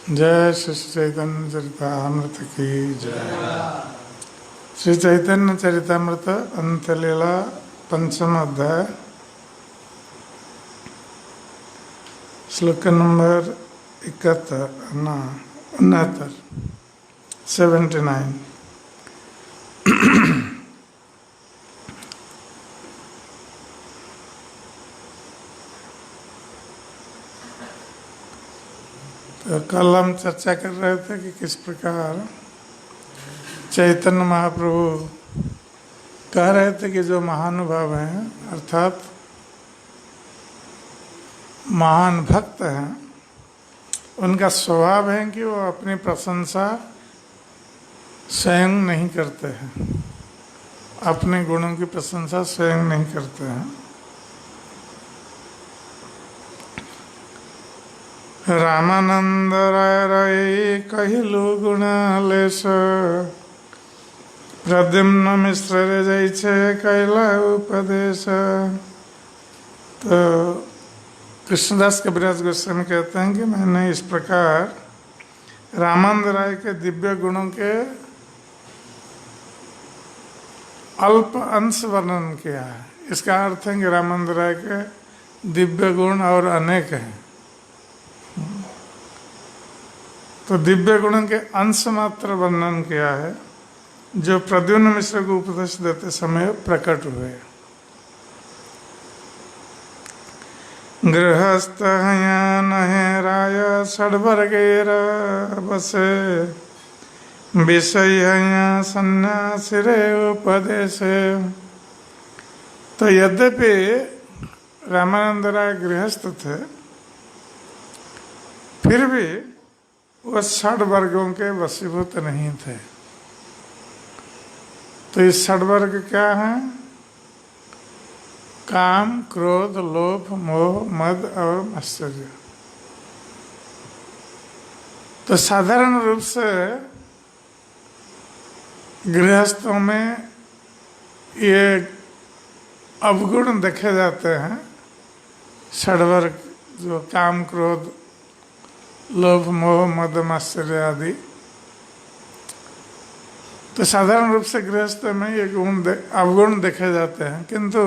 जय श्री चैतन्य चरितामृत की जय। श्री चैतन्य चरितामृत अंत्यलीला पंचम अध्याय श्लोक नंबर 69 79। तो कल हम चर्चा कर रहे थे कि किस प्रकार चैतन्य महाप्रभु कह रहे थे कि जो महानुभाव हैं अर्थात महान भक्त हैं, उनका स्वभाव है कि वो अपनी प्रशंसा स्वयं नहीं करते हैं, अपने गुणों की प्रशंसा स्वयं नहीं करते हैं। रामानंद राय कहिलु गुणालेश प्रद्युम्न मिश्र रे जैसे कैला उपदेश। तो कृष्णदास कविराज गोस्वामी कहते हैं कि मैंने इस प्रकार रामानंद राय के दिव्य गुणों के अल्प अंश वर्णन किया है। इसका अर्थ है कि रामानंद राय के दिव्य गुण और अनेक हैं, तो दिव्य गुणों के अंश मात्र वर्णन किया है जो प्रद्युम्न मिश्र को उपदेश देते समय प्रकट हुए। गृहस्थ नहे राय षड्वर्गेर बसे विषय सन्यासी रे उपदेशे। तो यद्यपि रामानंद राय गृहस्थ थे, फिर भी वह 6 वर्गों के वशीभूत नहीं थे। तो ये 6 वर्ग क्या हैं? काम, क्रोध, लोभ, मोह, मद और आश्चर्य। तो साधारण रूप से गृहस्थों में ये अवगुण देखे जाते हैं, 6 वर्ग जो काम, क्रोध, लोभ, मोह, मद, आश्चर्य आदि। तो साधारण रूप से गृहस्थ में ये अवगुण देखे जाते हैं, किंतु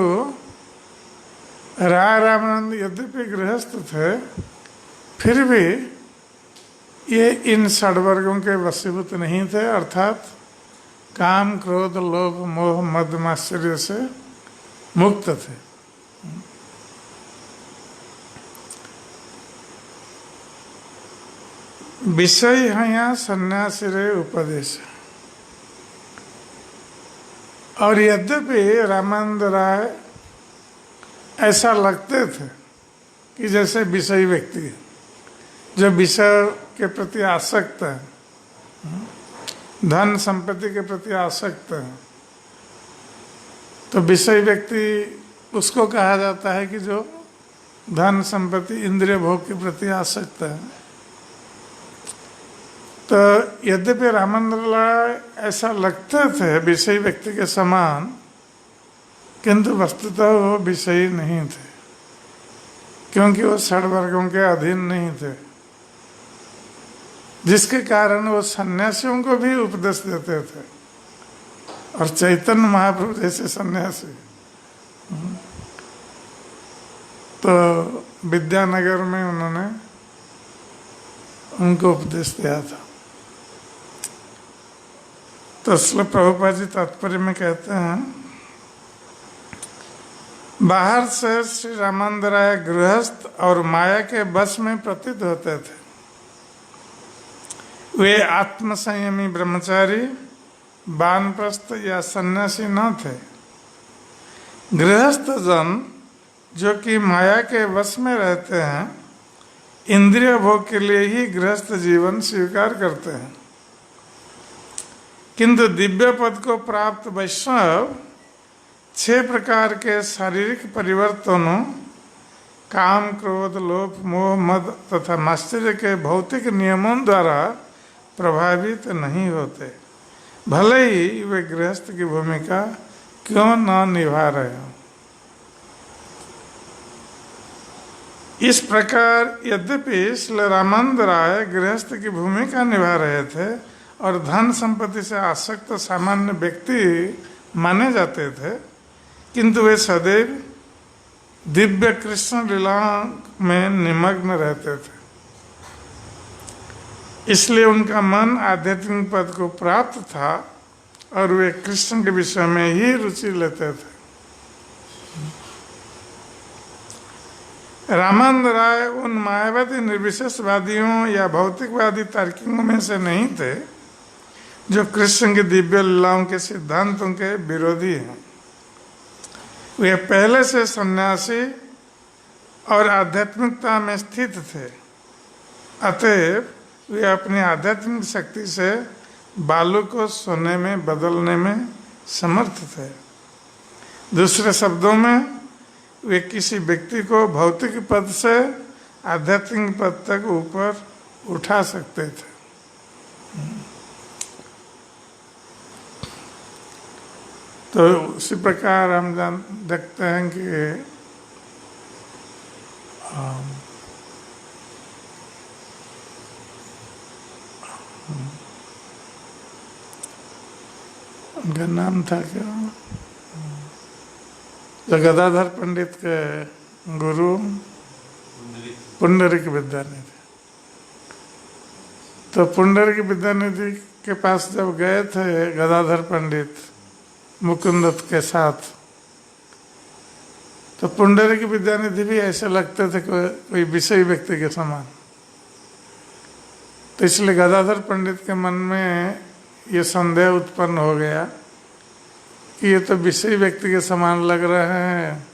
राय रामानंद यद्यपि गृहस्थ थे, फिर भी ये इन 6 वर्गों के वशीभूत नहीं थे, अर्थात काम, क्रोध, लोभ, मोह, मद, आश्चर्य से मुक्त थे। विषय है यहाँ सन्यासी रे उपदेश। और यद्यपि रामानंद राय ऐसा लगते थे कि जैसे विषयी व्यक्ति जो विषय के प्रति आसक्त है, धन संपत्ति के प्रति आसक्त है, तो विषयी व्यक्ति उसको कहा जाता है कि जो धन संपत्ति इंद्रिय भोग के प्रति आसक्त है। तो यद्यपि रामानंद राय ऐसा लगते थे विषयी व्यक्ति के समान, किंतु वस्तुतः वो विषयी नहीं थे, क्योंकि वो 6 वर्गों के अधीन नहीं थे, जिसके कारण वो सन्यासियों को भी उपदेश देते थे। और चैतन्य महाप्रभु जैसे सन्यासी तो विद्यानगर में उन्होंने उनको उपदेश दिया था। तो श्रील प्रभुपाद जी तात्पर्य में कहते हैं, बाहर से श्री रामानंद राय गृहस्थ और माया के बस में प्रतीत होते थे। वे आत्मसंयमी ब्रह्मचारी, वानप्रस्थ या सन्यासी न थे। गृहस्थ जन जो कि माया के वश में रहते हैं, इंद्रिय भोग के लिए ही गृहस्थ जीवन स्वीकार करते हैं, किंतु दिव्य पद को प्राप्त वैष्णव 6 प्रकार के शारीरिक परिवर्तनों काम, क्रोध, लोभ, मोह, मद तथा आश्चर्य के भौतिक नियमों द्वारा प्रभावित नहीं होते, भले ही वे गृहस्थ की भूमिका क्यों न निभा रहे हो। इस प्रकार यद्यपि श्री रामानंद राय गृहस्थ की भूमिका निभा रहे थे और धन संपत्ति से आसक्त सामान्य व्यक्ति माने जाते थे, किंतु वे सदैव दिव्य कृष्ण लीला में निमग्न रहते थे। इसलिए उनका मन आध्यात्मिक पद को प्राप्त था और वे कृष्ण के विषय में ही रुचि लेते थे। रामानंद राय उन मायावादी निर्विशेषवादियों या भौतिकवादी तार्किकों में से नहीं थे जो कृष्ण की दिव्य लीलाओं के सिद्धांतों के विरोधी हैं। वे पहले से सन्यासी और आध्यात्मिकता में स्थित थे, अतएव वे अपनी आध्यात्मिक शक्ति से बालू को सोने में बदलने में समर्थ थे। दूसरे शब्दों में वे किसी व्यक्ति को भौतिक पद से आध्यात्मिक पद तक ऊपर उठा सकते थे। तो उसी प्रकार हम देखते हैं कि उनका नाम था क्या, जो गदाधर पंडित के गुरु पुंडरीक विद्यानिधि। तो पुंडरीक विद्यानिधि के पास जब गए थे गदाधर पंडित मुकुंदत्त के साथ, तो पुंडरीक विद्यानिधि भी ऐसे लगते थे कोई विषयी व्यक्ति के समान। तो इसलिए गदाधर पंडित के मन में ये संदेह उत्पन्न हो गया कि ये तो विषयी व्यक्ति के समान लग रहे हैं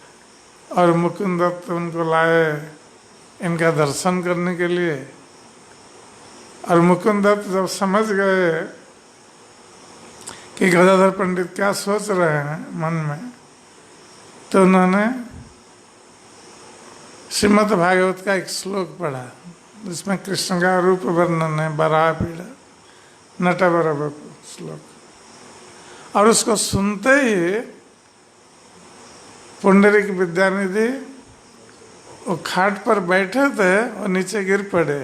और मुकुंदत्त उनको लाए इनका दर्शन करने के लिए। और मुकुंदत्त जब समझ गए कि गदाधर पंडित क्या सोच रहे हैं मन में, तो उन्होंने श्रीमद् भागवत का एक श्लोक पढ़ा जिसमें कृष्ण का रूप वर्णन है, बराह पीड़ा नटवर श्लोक। और उसको सुनते ही पुंडरीक विद्यानिधि वो खाट पर बैठे थे और नीचे गिर पड़े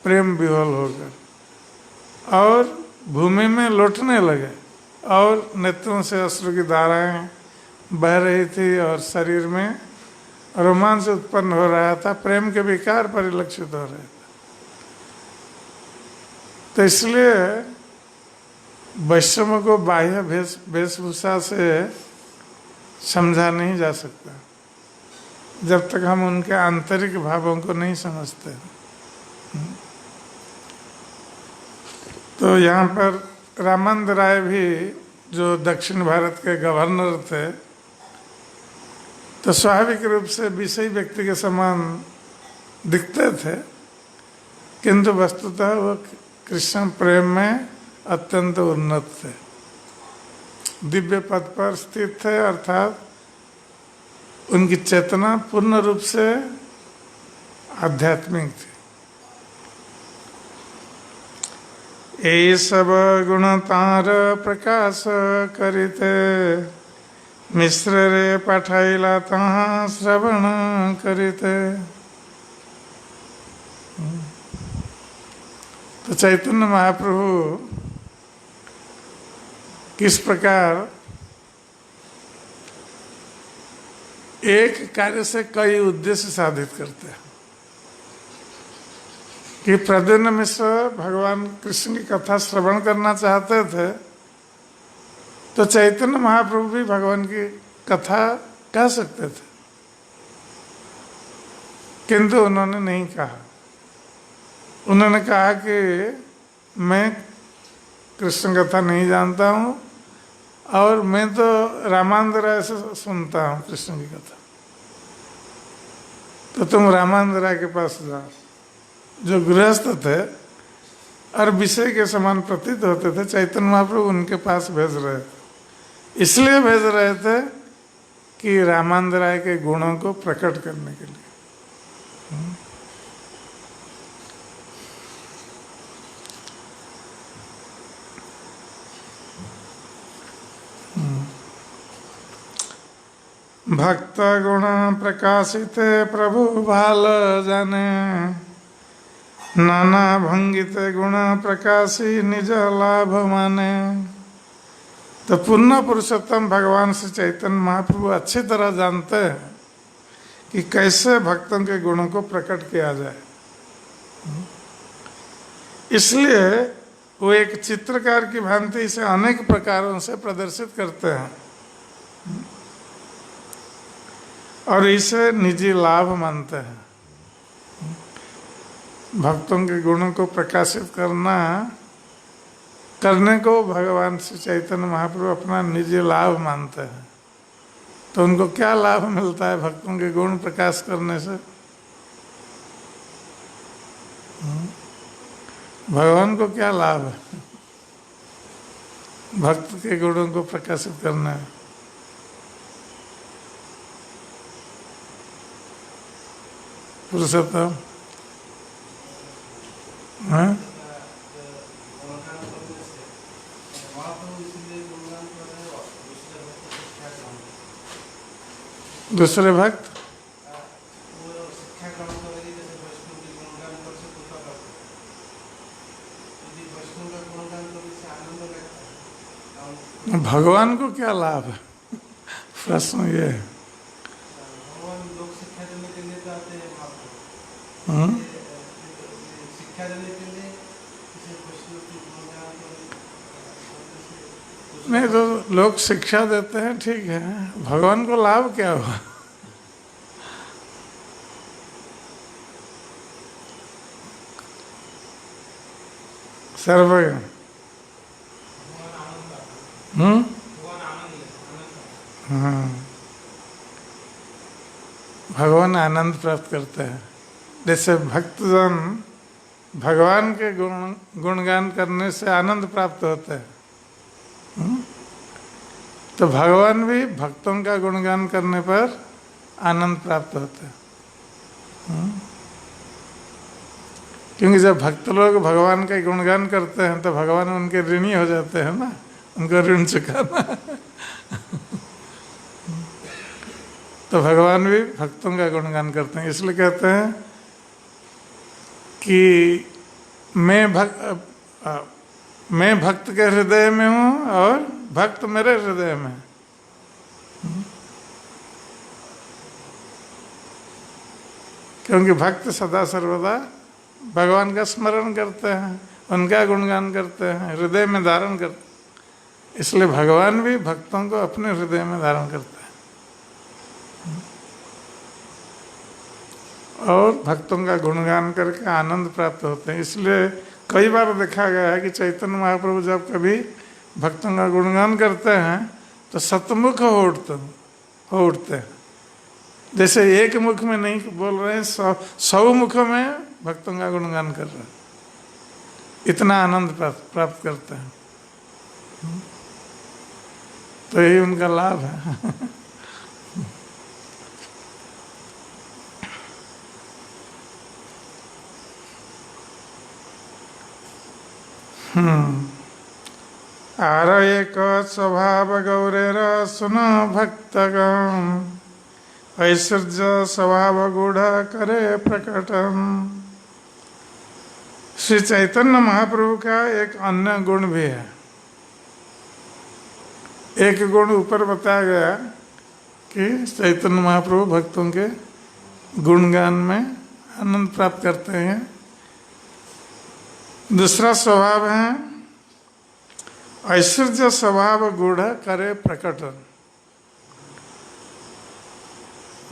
प्रेम विह्वल होकर और भूमि में लौटने लगे और नेत्रों से अश्रु की धाराएं बह रही थी और शरीर में रोमांच उत्पन्न हो रहा था, प्रेम के विकार परिलक्षित हो रहे थे। तो इसलिए वैष्णव को बाह्य वेशभूषा से समझा नहीं जा सकता जब तक हम उनके आंतरिक भावों को नहीं समझते। तो यहाँ पर रामानंद राय भी जो दक्षिण भारत के गवर्नर थे, तो स्वाभाविक रूप से विषयी व्यक्ति के समान दिखते थे, किंतु वस्तुतः वो कृष्ण प्रेम में अत्यंत उन्नत थे, दिव्य पद पर स्थित थे, अर्थात उनकी चेतना पूर्ण रूप से आध्यात्मिक थी। ये सब गुण तार प्रकाश करिते, मिश्र रे पठाइला तहाँ श्रवण करिते। तो चैतन्य महाप्रभु किस प्रकार एक कार्य से कई उद्देश्य साधित करते हैं कि प्रद्युम्न मिश्र भगवान कृष्ण की कथा श्रवण करना चाहते थे, तो चैतन्य महाप्रभु भी भगवान की कथा कह सकते थे, किंतु उन्होंने नहीं कहा। उन्होंने कहा कि मैं कृष्ण कथा नहीं जानता हूँ और मैं तो रामानंद राय से सुनता हूँ कृष्ण की कथा, तो तुम रामानंद राय के पास जाओ, जो गृहस्थ थे और विषय के समान प्रतीत होते थे। चैतन्य महाप्रभु उनके पास भेज रहे थे, इसलिए भेज रहे थे कि रामानंद राय के गुणों को प्रकट करने के लिए। भक्त गुण प्रकाशित प्रभु भाल जाने, नाना भंगित गुण प्रकाशी निज लाभ माने। तो पूर्ण पुरुषोत्तम भगवान श्री चैतन्य महाप्रभु अच्छी तरह जानते हैं कि कैसे भक्तों के गुणों को प्रकट किया जाए। इसलिए वो एक चित्रकार की भांति इसे अनेक प्रकारों से प्रदर्शित करते हैं और इसे निजी लाभ मानते हैं। भक्तों के गुणों को प्रकाशित करने को भगवान श्री चैतन्य महाप्रभु अपना निजी लाभ मानते हैं। तो उनको क्या लाभ मिलता है भक्तों के गुण प्रकाश करने से? भगवान को क्या लाभ है भक्त के गुणों को प्रकाशित करने में? पुरुषोत्तम दूसरे भक्त भगवान को क्या लाभ है? प्रश्न ये है। नहीं तो लोग शिक्षा देते हैं, ठीक है, भगवान को लाभ क्या हुआ? सर्वज्ञ हाँ, भगवान आनंद प्राप्त करते हैं। जैसे भक्तजन भगवान के गुणगान करने से आनंद प्राप्त होता है, तो भगवान भी भक्तों का गुणगान करने पर आनंद प्राप्त होता है। क्योंकि जब भक्त लोग भगवान का गुणगान करते हैं तो भगवान उनके ऋणी हो जाते हैं ना, उनको ऋण चुकाना। तो भगवान भी भक्तों का गुणगान करते हैं। इसलिए कहते हैं कि मैं भक्त के हृदय में हूँ और भक्त मेरे हृदय में। क्योंकि भक्त सदा सर्वदा भगवान का स्मरण करते हैं, उनका गुणगान करते हैं, हृदय में धारण करते हैं। इसलिए भगवान भी भक्तों को अपने हृदय में धारण करते हैं और भक्तों का गुणगान करके आनंद प्राप्त होते हैं। इसलिए कई बार देखा गया है कि चैतन्य महाप्रभु जब कभी भक्तों का गुणगान करते हैं तो सतमुख हो उठते हैं। जैसे एक मुख में नहीं बोल रहे हैं, 100 मुखों में भक्तों का गुणगान कर रहे हैं। इतना आनंद प्राप्त करते हैं। तो यही उनका लाभ है। आर एक स्वभाव गौरेर सुनो भक्तगण, ऐश्वर्य स्वभाव गूढ़ करे प्रकटम। श्री चैतन्य महाप्रभु का एक अन्य गुण भी है। एक गुण ऊपर बताया गया कि चैतन्य महाप्रभु भक्तों के गुणगान में आनंद प्राप्त करते हैं। दूसरा स्वभाव है ऐश्वर्य स्वभाव गूढ़ करे प्रकटन।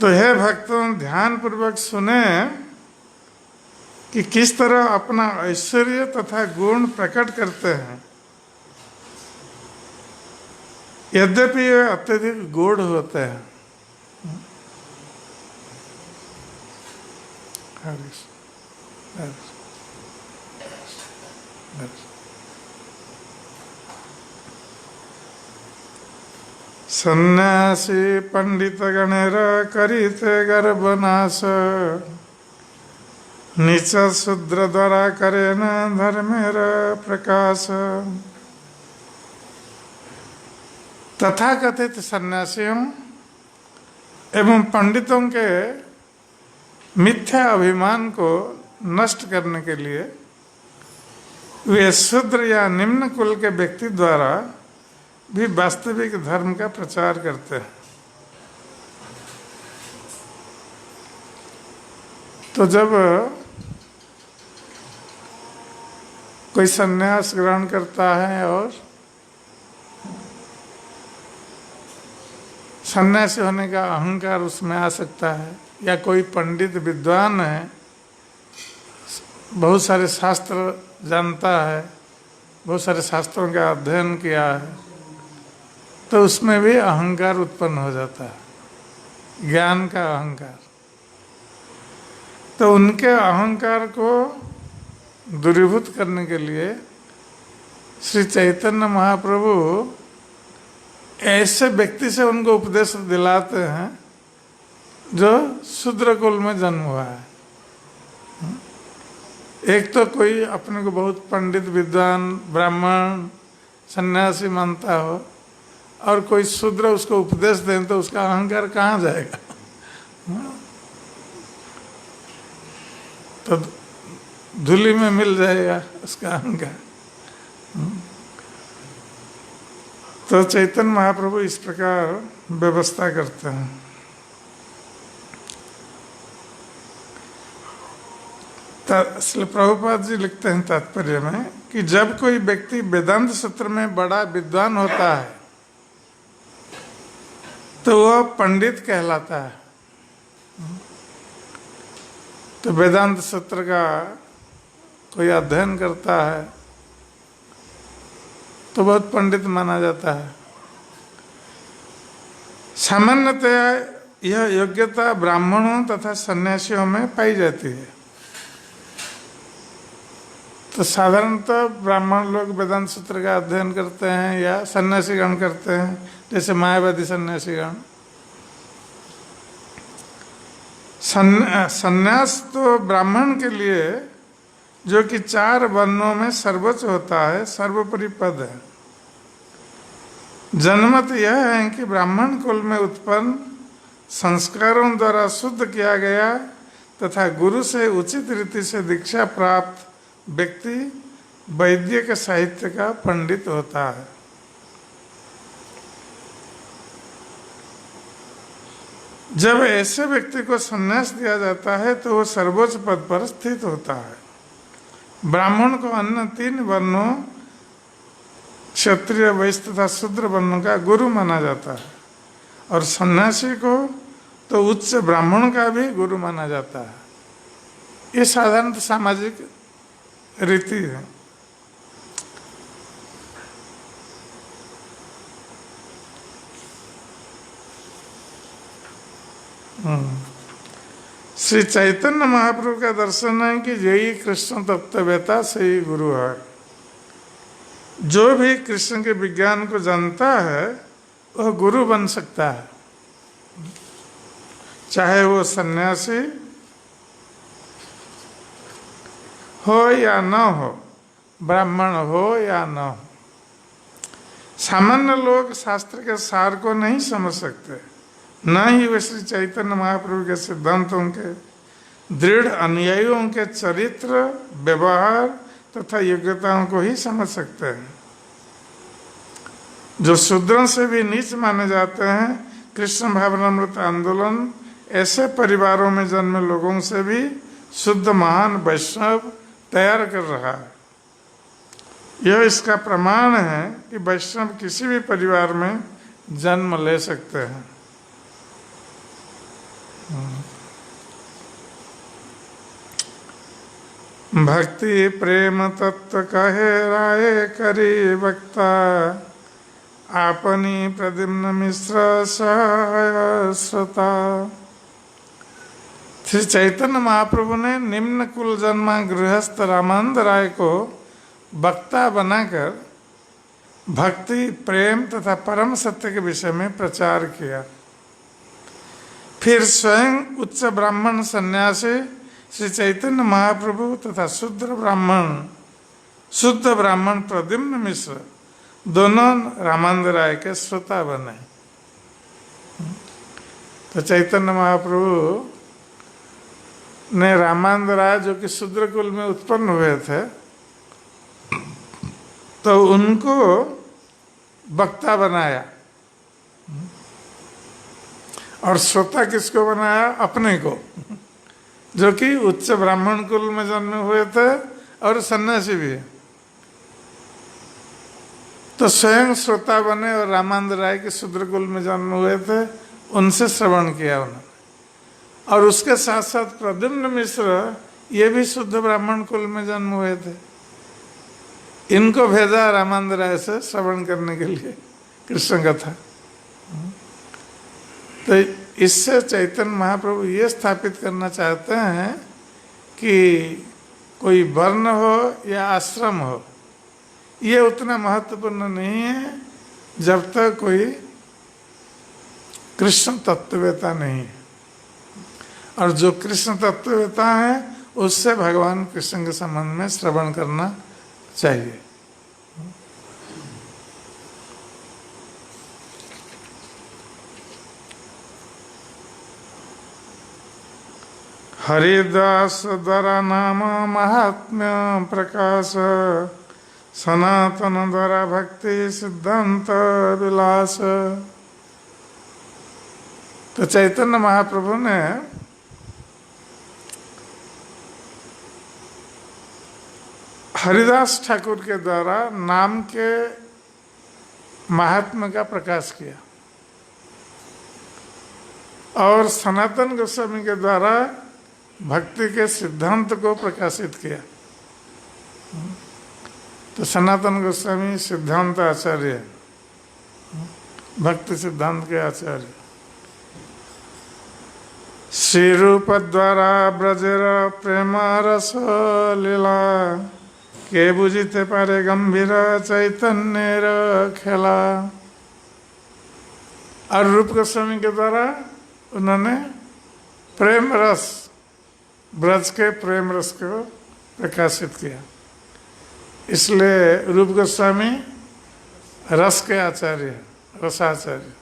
तो हे भक्तों, ध्यान पूर्वक सुने कि किस तरह अपना ऐश्वर्य तथा गुण प्रकट करते हैं। यद्यपि ये अत्यधिक गूढ़ होते हैं। सन्यासी पंडित गणेर करिते गर्भनाश, नीच शूद्र द्वारा करे न धर्मेर प्रकाश। तथाकथित सन्यासियों एवं पंडितों के मिथ्या अभिमान को नष्ट करने के लिए वे शूद्र या निम्न कुल के व्यक्ति द्वारा भी वास्तविक धर्म का प्रचार करते हैं। तो जब कोई संन्यास ग्रहण करता है और सन्यासी होने का अहंकार उसमें आ सकता है, या कोई पंडित विद्वान है, बहुत सारे शास्त्र जानता है, बहुत सारे शास्त्रों का अध्ययन किया है, तो उसमें भी अहंकार उत्पन्न हो जाता है, ज्ञान का अहंकार। तो उनके अहंकार को दूरीभूत करने के लिए श्री चैतन्य महाप्रभु ऐसे व्यक्ति से उनको उपदेश दिलाते हैं जो शूद्र कुल में जन्म हुआ है। एक तो कोई अपने को बहुत पंडित विद्वान ब्राह्मण सन्यासी मानता हो और कोई शूद्र उसको उपदेश दें तो उसका अहंकार कहाँ जाएगा? तो धूलि में मिल जाएगा उसका अहंकार। तो चैतन्य महाप्रभु इस प्रकार व्यवस्था करते हैं। इसलिए प्रभुपाद जी लिखते हैं तात्पर्य में कि जब कोई व्यक्ति वेदांत सूत्र में बड़ा विद्वान होता है तो वह पंडित कहलाता है। तो वेदांत सूत्र का कोई अध्ययन करता है तो बहुत पंडित माना जाता है। सामान्यतः यह योग्यता ब्राह्मणों तथा सन्यासियों में पाई जाती है। तो साधारणतः ब्राह्मण लोग वेदांत सूत्र का अध्ययन करते हैं या सन्यासीगण करते हैं, जैसे मायावादी सन्यासीगण। सन्यास तो ब्राह्मण के लिए जो कि 4 वर्णों में सर्वोच्च होता है, सर्वोपरि पद है। जन्मत यह है कि ब्राह्मण कुल में उत्पन्न संस्कारों द्वारा शुद्ध किया गया तथा गुरु से उचित रीति से दीक्षा प्राप्त व्यक्ति वैदिक साहित्य का पंडित होता है। जब ऐसे व्यक्ति को संन्यास दिया जाता है तो वो सर्वोच्च पद पर स्थित होता है। ब्राह्मण को अन्य 3 वर्णों क्षत्रिय वैश्य तथा शूद्र वर्णों का गुरु माना जाता है और सन्यासी को तो उच्च ब्राह्मण का भी गुरु माना जाता है। ये साधारणतः सामाजिक रीति है। श्री चैतन्य महाप्रभु का दर्शन है कि यही कृष्ण तत्ववेता सही गुरु है। जो भी कृष्ण के विज्ञान को जानता है वह गुरु बन सकता है, चाहे वो सन्यासी हो या न हो, ब्राह्मण हो या न हो। सामान्य लोग शास्त्र के सार को नहीं समझ सकते, न ही वे श्री चैतन्य महाप्रभु के सिद्धांतों के दृढ़ अनुयायियों के चरित्र व्यवहार तथा योग्यताओं को ही समझ सकते हैं। जो शूद्रों से भी नीच माने जाते हैं, कृष्ण भावनामृत आंदोलन ऐसे परिवारों में जन्मे लोगों से भी शुद्ध महान वैष्णव तैयार कर रहा है। यह इसका प्रमाण है कि वैष्णव किसी भी परिवार में जन्म ले सकते हैं। भक्ति प्रेम तत्व कहे राय करी वक्ता, आपनी प्रद्युम्न मिश्र सहाय श्रोता। श्री चैतन्य महाप्रभु ने निम्न कुल जन्मा गृहस्थ रामानंद राय को वक्ता बनाकर भक्ति प्रेम तथा परम सत्य के विषय में प्रचार किया। फिर स्वयं उच्च ब्राह्मण सन्यासी श्री चैतन्य महाप्रभु तथा शुद्ध ब्राह्मण प्रद्युम्न मिश्र दोनों रामानंद राय के श्रोता बने। तो चैतन्य महाप्रभु ने रामानंद राय जो कि शूद्र कुल में उत्पन्न हुए थे, तो उनको वक्ता बनाया और श्रोता किसको बनाया? अपने को, जो कि उच्च ब्राह्मण कुल में जन्मे हुए थे और सन्यासी भी। तो स्वयं श्रोता बने और रामानंद राय के शूद्र कुल में जन्म हुए थे, उनसे श्रवण किया उन्होंने। और उसके साथ साथ प्रद्युम्न मिश्र ये भी शुद्ध ब्राह्मण कुल में जन्म हुए थे। इनको भेजा रामानंद राय से श्रवण करने के लिए कृष्ण कथा। तो इससे चैतन्य महाप्रभु ये स्थापित करना चाहते हैं कि कोई वर्ण हो या आश्रम हो, ये उतना महत्वपूर्ण नहीं है जब तक कोई कृष्ण तत्ववेता नहीं है। और जो कृष्ण तत्ववेता है उससे भगवान कृष्ण के संबंध में श्रवण करना चाहिए। हरिदास द्वारा नाम महात्म्य प्रकाश, सनातन द्वारा भक्ति सिद्धांत विलास। तो चैतन्य महाप्रभु ने हरिदास ठाकुर के द्वारा नाम के महात्म्य का प्रकाश किया और सनातन गोस्वामी के द्वारा भक्ति के सिद्धांत को प्रकाशित किया। तो सनातन गोस्वामी सिद्धांत आचार्य, भक्ति सिद्धांत के आचार्य। श्री रूप द्वारा ब्रजेर प्रेम रस लीला, के बुझिते पारे गंभीर चैतन्य खेला। और रूप गोस्वामी के द्वारा उन्होंने प्रेम रस, ब्रज के प्रेम रस को प्रकाशित किया। इसलिए रूप गोस्वामी रस के आचार्य, रसाचार्य।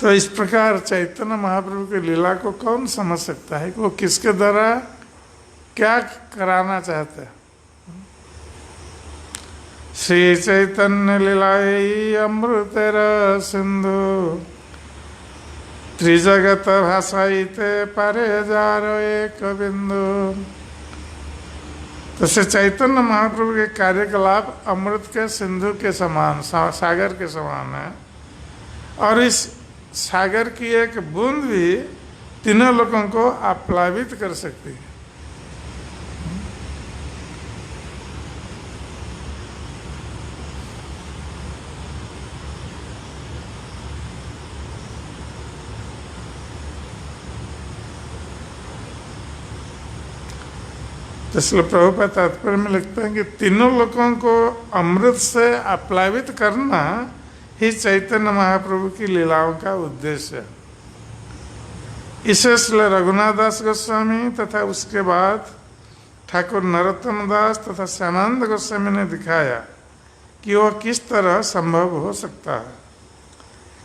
तो इस प्रकार चैतन्य महाप्रभु की लीला को कौन समझ सकता है कि वो किसके द्वारा क्या कराना चाहते हैं। श्री चैतन्य लीलाई अमृतेर सिंधु, त्रिजगत भाषाइते पारे जारो एक बिंदु। तो श्री चैतन्य महाप्रभु के कार्यकलाप अमृत के सिंधु के समान, सागर के समान है। और इस सागर की एक बूंद भी तीनों लोगों को आप्लावित कर सकती है। तो इसलिए प्रभुपाद तात्पर्य में लिखते हैं कि तीनों लोगों को अमृत से आप्लावित करना ही चैतन्य महाप्रभु की लीलाओं का उद्देश्य है। इसे श्री रघुनाथ दास गोस्वामी तथा उसके बाद ठाकुर नरोत्तम दास तथा श्यामानंद गोस्वामी ने दिखाया कि वह किस तरह संभव हो सकता है,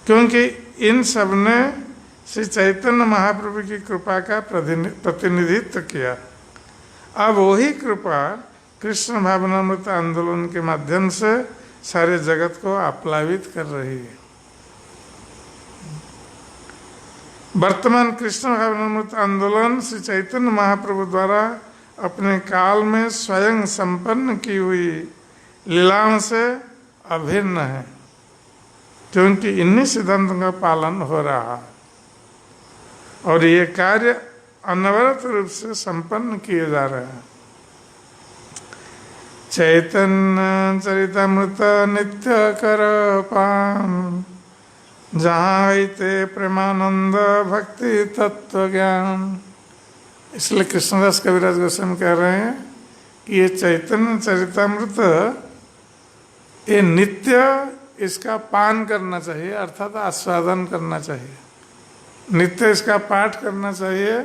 क्योंकि इन सब ने श्री चैतन्य महाप्रभु की कृपा का प्रतिनिधित्व किया। अब वही कृपा कृष्ण भावनामृत आंदोलन के माध्यम से सारे जगत को आप्लावित कर रही है। वर्तमान कृष्ण भावनामृत आंदोलन श्री चैतन्य महाप्रभु द्वारा अपने काल में स्वयं संपन्न की हुई लीलाओं से अभिन्न है, क्योंकि इन्हीं सिद्धांतों का पालन हो रहा है और ये कार्य अनवरत रूप से संपन्न किए जा रहे हैं। चैतन्य चरितामृत नित्य कर पान, जहाँ हिते प्रेमानंद भक्ति तत्व ज्ञान। इसलिए कृष्णदास कविराज गोस्वामी कह रहे हैं कि ये चैतन्य चरितामृत ये नित्य इसका पान करना चाहिए, अर्थात आस्वादन करना चाहिए। नित्य इसका पाठ करना चाहिए,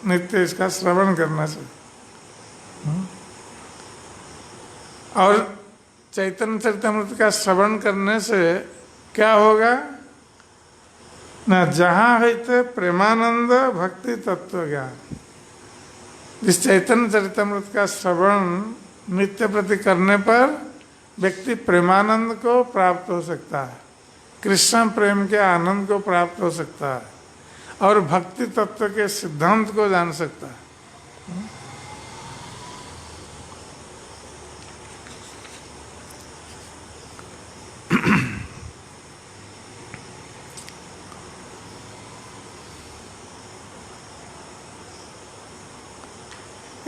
नित्य इसका श्रवण करना चाहिए। और चैतन्य चरितामृत का श्रवण करने से क्या होगा न जहाँ है प्रेमानंद भक्ति तत्व ज्ञान। जिस चैतन्य चरितमृत का श्रवण नित्य प्रति करने पर व्यक्ति प्रेमानंद को प्राप्त हो सकता है, कृष्ण प्रेम के आनंद को प्राप्त हो सकता है और भक्ति तत्व के सिद्धांत को जान सकता है।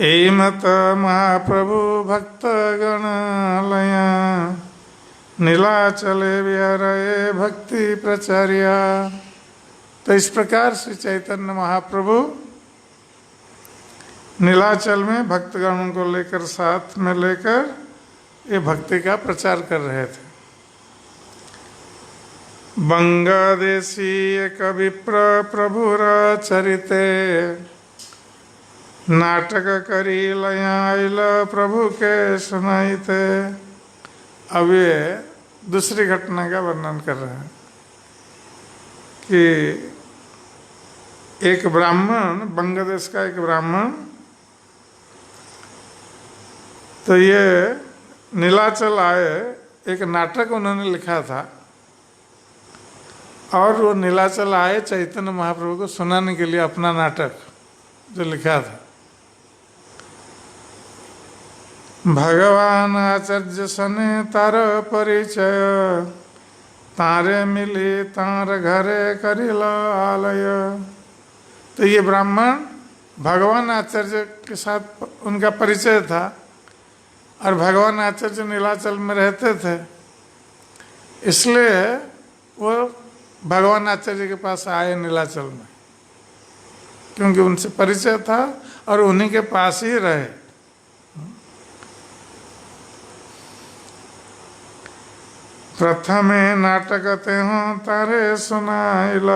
एमत महाप्रभु भक्त गणालया नीलाचले विहरये भक्ति प्रचार्या। तो इस प्रकार श्री चैतन्य महाप्रभु नीलाचल में भक्तगणों को लेकर साथ में लेकर ये भक्ति का प्रचार कर रहे थे। बंगदेशी एक विप्र प्रभुर चरिते नाटक करी लया आइल प्रभु के सुनाईते। अब ये दूसरी घटना का वर्णन कर रहे हैं कि एक ब्राह्मण, बंगदेश का एक ब्राह्मण, तो ये नीलाचल आए, एक नाटक उन्होंने लिखा था और वो नीलाचल आए चैतन्य महाप्रभु को सुनाने के लिए अपना नाटक जो लिखा था। भगवान आचार्य सने तार परिचय तारे मिली तार घरे करिल आलय। तो ये ब्राह्मण भगवान आचार्य के साथ उनका परिचय था और भगवान आचार्य नीलाचल में रहते थे, इसलिए वो भगवान आचार्य के पास आए नीलाचल में, क्योंकि उनसे परिचय था और उन्हीं के पास ही रहे। प्रथमे नाटक ते हों तारे सुनाइल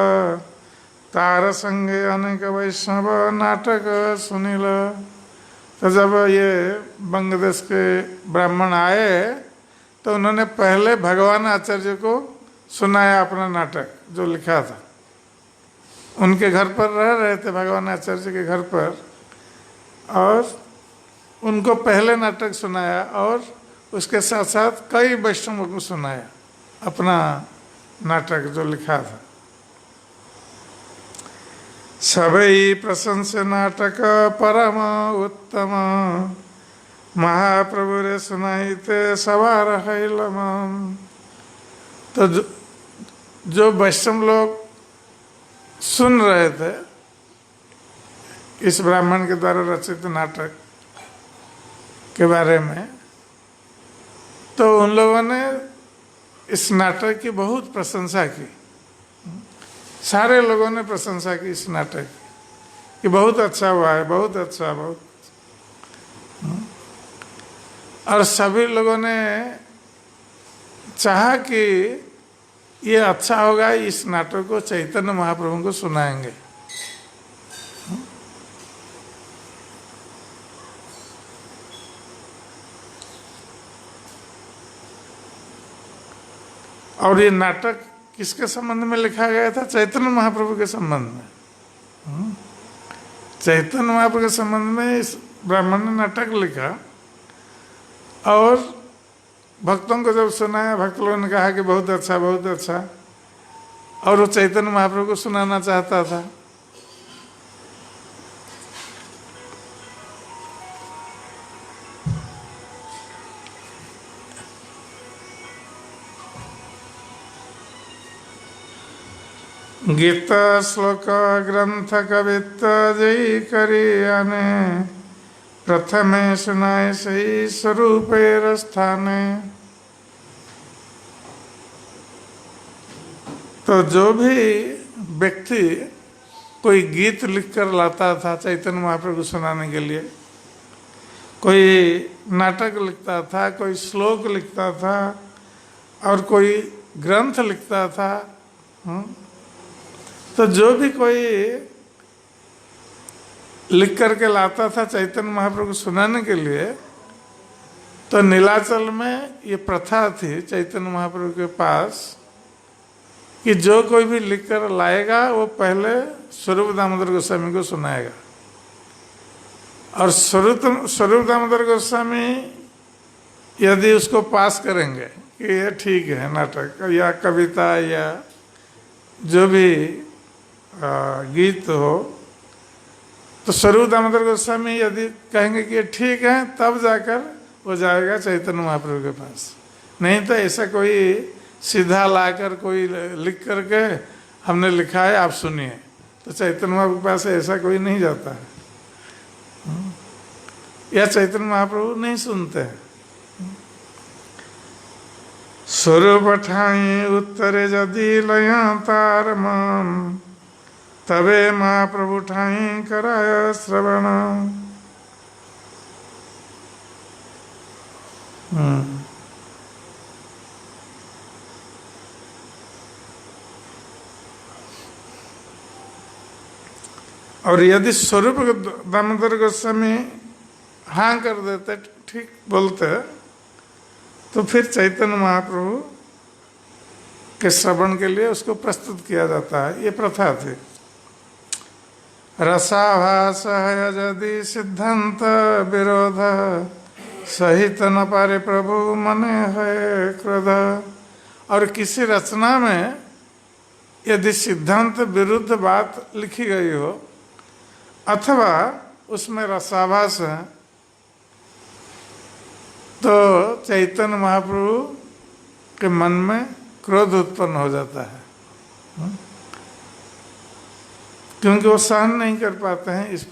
तार संगे अनेक वैष्णव नाटक सुनिल। तो जब ये बंगदेश के ब्राह्मण आए तो उन्होंने पहले भगवान आचार्य को सुनाया अपना नाटक जो लिखा था। उनके घर पर रह रहे थे, भगवान आचार्य के घर पर, और उनको पहले नाटक सुनाया और उसके साथ साथ कई वैष्णवों को सुनाया अपना नाटक जो लिखा था। सबई प्रशंस नाटक परम उत्तम महाप्रभु रे सुनाईते सवार हैलम। तो जो वैष्णव लोग सुन रहे थे इस ब्राह्मण के द्वारा रचित नाटक के बारे में, तो उन लोगों ने इस नाटक की बहुत प्रशंसा की। सारे लोगों ने प्रशंसा की इस नाटक की कि बहुत अच्छा हुआ है, बहुत अच्छा, बहुत। और सभी लोगों ने चाहा कि ये अच्छा होगा, इस नाटक को चैतन्य महाप्रभु को सुनाएंगे। और ये नाटक किसके संबंध में लिखा गया था? चैतन्य महाप्रभु के संबंध में। चैतन्य महाप्रभु के संबंध में इस ब्राह्मण ने नाटक लिखा और भक्तों को जब सुनाया, भक्त लोगों ने कहा कि बहुत अच्छा, बहुत अच्छा, और वो चैतन्य महाप्रभु को सुनाना चाहता था। गीत श्लोक ग्रंथ कवित्व जय करी आने प्रथमे सुनाए सही स्वरूपेर स्थाने। तो जो भी व्यक्ति कोई गीत लिखकर लाता था चैतन्य महाप्रभु को सुनाने के लिए, कोई नाटक लिखता था, कोई श्लोक लिखता था और कोई ग्रंथ लिखता था, तो जो भी कोई लिख करके लाता था चैतन्य महाप्रभु को सुनाने के लिए, तो नीलाचल में ये प्रथा थी चैतन्य महाप्रभु के पास कि जो कोई भी लिख कर लाएगा वो पहले स्वरूप दामोदर गोस्वामी को सुनाएगा, और स्वरूप दामोदर गोस्वामी यदि उसको पास करेंगे कि ये ठीक है नाटक या कविता या जो भी गीत हो, तो स्वरूप दामोदर गोस्वामी यदि कहेंगे कि ये ठीक है, तब जाकर वो जाएगा चैतन्य महाप्रभु के पास। नहीं तो ऐसा कोई सीधा लाकर कोई लिख करके हमने लिखा है आप सुनिए, तो चैतन्य महाप्रभु के पास ऐसा कोई नहीं जाता है, या चैतन्य महाप्रभु नहीं सुनते हैं। स्वरूप ठाई उत्तरे यदि लया तार मन, तबे महाप्रभु ठाई कराय श्रवण। और यदि स्वरूप दामोदर गोस्वामी हाँ कर देते, ठीक बोलते, तो फिर चैतन्य महाप्रभु के श्रवण के लिए उसको प्रस्तुत किया जाता है। ये प्रथा थी। रसाभास है यदि सिद्धांत विरोध, सहित न पारे प्रभु मने है क्रोध। और किसी रचना में यदि सिद्धांत विरुद्ध बात लिखी गई हो अथवा उसमें रसाभास है, तो चैतन्य महाप्रभु के मन में क्रोध उत्पन्न हो जाता है, क्योंकि वो सहन नहीं कर पाते हैं इस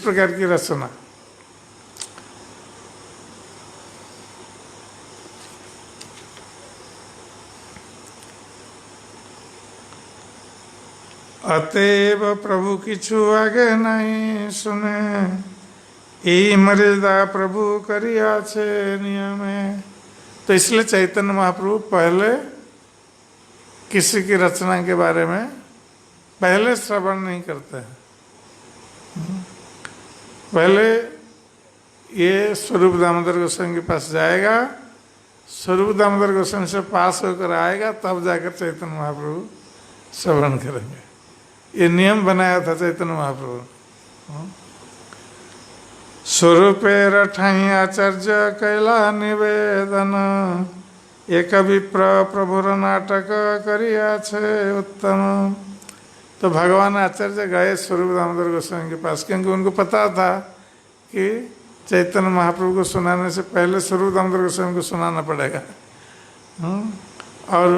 प्रकार की रचना। अतएव प्रभु किछु आगे नहीं सुने, ई मर्यादा प्रभु करिया छे नियमे। तो इसलिए चैतन्य महाप्रभु पहले किसी की रचना के बारे में पहले श्रवण नहीं करते हैं। पहले ये स्वरूप दामोदर गोस्वामी के पास जाएगा, स्वरूप दामोदर गोस्वामी से पास होकर आएगा, तब जाकर चैतन्य महाप्रभु श्रवण करेंगे। ये नियम बनाया था चैतन्य महाप्रभु। स्वरूपे रठाई आचार्य कैला निवेदन, एक विप्र प्रभुर नाटक करिया छे उत्तम। तो भगवान आचार्य गए स्वरूप दामोदर गोस्वामी के पास, क्योंकि उनको पता था कि चैतन्य महाप्रभु को सुनाने से पहले स्वरूप दामोदर गोस्वामी को सुनाना पड़ेगा, और